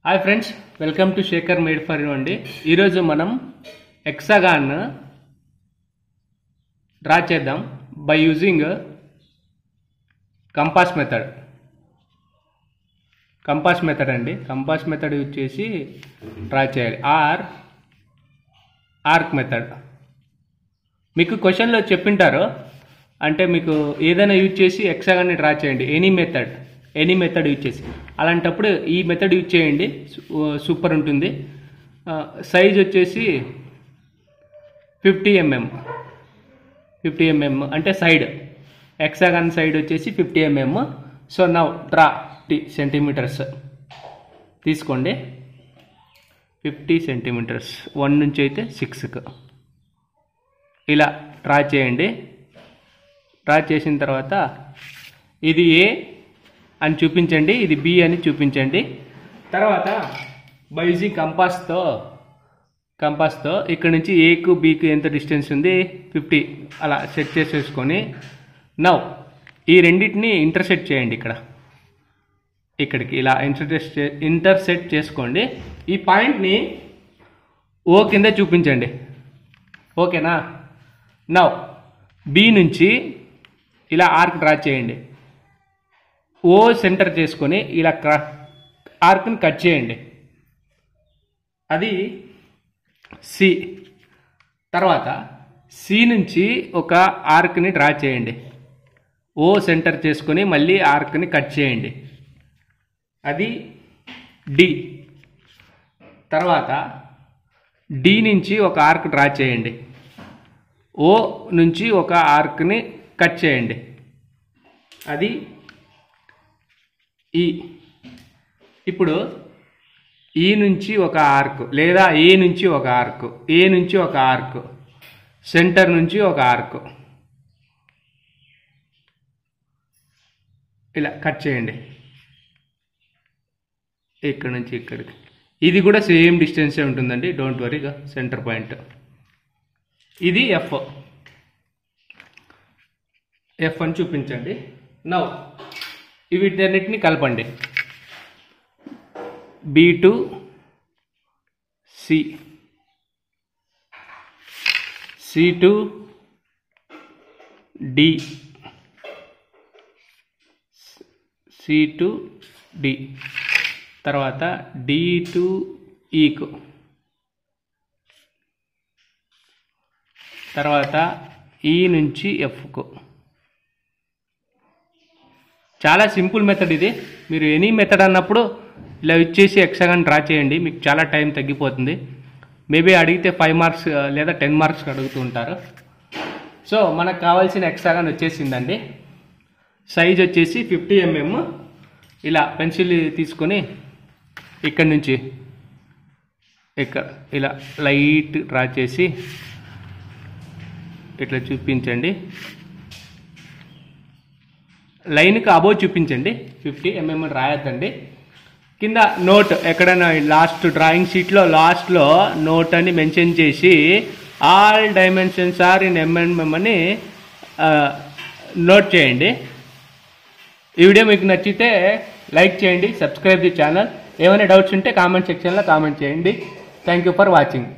Hi friends, welcome to Shekhar made for you అండి. ఈరోజు మనం హెక్సాగాన్ డ్రా చేద్దాం బై యూజింగ్ కంపాస్ మెథడ్. అండి, కంపాస్ మెథడ్ యూజ్ చేసి డ్రా చేయాలి. ఆర్క్ మెథడ్ మీకు క్వశ్చన్లో చెప్పింటారు. అంటే మీకు ఏదైనా యూజ్ చేసి హెక్సాగాన్ని డ్రా చేయండి, ఎనీ మెథడ్ యూజ్ చేసి. అలాంటప్పుడు ఈ మెథడ్ యూజ్ చేయండి, సూపర్ ఉంటుంది. సైజ్ వచ్చేసి 50 mm అంటే సైడ్, హెక్సాగాన్ సైడ్ వచ్చేసి 50 mm. So now draw 50 centimetres తీసుకోండి. 50 సెంటీమీటర్స్ 1 నుంచి అయితే 6కు ఇలా డ్రా చేయండి. డ్రా చేసిన తర్వాత ఇది ఏ అని చూపించండి, ఇది బి అని చూపించండి. తర్వాత బై యూజింగ్ కంపాస్తో ఇక్కడ నుంచి ఏకు బికు ఎంత డిస్టెన్స్ ఉంది 50 అలా సెట్ చేసేసుకొని నౌ ఈ రెండింటిని ఇంటర్సెక్ట్ చేయండి. ఇక్కడికి ఇలా ఇంటర్సెక్ట్ చేసుకోండి. ఈ పాయింట్ని ఓ కింద చూపించండి, ఓకేనా? నౌ బి నుంచి ఇలా ఆర్క్ డ్రా చేయండి. ఓ సెంటర్ చేసుకొని ఇలా ఆర్క్ని కట్ చేయండి, అది సి. తర్వాత సి నుంచి ఒక ఆర్క్ని డ్రా చేయండి. ఓ సెంటర్ చేసుకొని మళ్ళీ ఆర్క్ని కట్ చేయండి, అది డి. తర్వాత డి నుంచి ఒక ఆర్క్ డ్రా చేయండి. ఓ నుంచి ఒక ఆర్క్ని కట్ చేయండి, అది ఈ. ఇప్పుడు ఈ నుంచి ఒక ఆర్క్ లేదా ఏ నుంచి ఒక ఆర్క్, సెంటర్ నుంచి ఒక ఆర్క్ ఇలా కట్ చేయండి, ఇక్కడ నుంచి ఇక్కడికి. ఇది కూడా సేమ్ డిస్టెన్సే ఉంటుందండి, డోంట్ వరీ. సెంటర్ పాయింట్ ఇది ఎఫ్ అని చూపించండి. నౌ వీటన్నిటిని కలపండి. B to C, C to D, C to D. తర్వాత డి టు ఈకు, తర్వాత ఈ నుంచి ఎఫ్కు. చాలా సింపుల్ మెథడ్ ఇది. మీరు ఎనీ మెథడ్ అన్నప్పుడు ఇలా ఇచ్చేసి హెక్సాగాన్ డ్రా చేయండి, మీకు చాలా టైం తగ్గిపోతుంది. మేబీ అడిగితే 5 మార్క్స్ లేదా 10 మార్క్స్ అడుగుతూ ఉంటారు. సో మనకు కావాల్సిన హెక్సాగాన్ వచ్చేసిందండి. సైజ్ వచ్చేసి 50 mm. ఇలా పెన్సిల్ తీసుకొని ఇక్కడ నుంచి ఇక్కడ ఇలా లైట్ డ్రా చేసి ఇట్లా చూపించండి. లైన్కి అబోవ్ చూపించండి, 50 mm రాయొద్దండి. కింద నోట్ ఎక్కడైనా లాస్ట్ డ్రాయింగ్ షీట్లో లాస్ట్లో నోట్ అని మెన్షన్ చేసి all dimensions are in mm అని నోట్ చేయండి. ఈ వీడియో మీకు నచ్చితే లైక్ చేయండి, సబ్స్క్రైబ్ ది ఛానల్. ఏమైనా డౌట్స్ ఉంటే కామెంట్ సెక్షన్లో కామెంట్ చేయండి. Thank you for watching.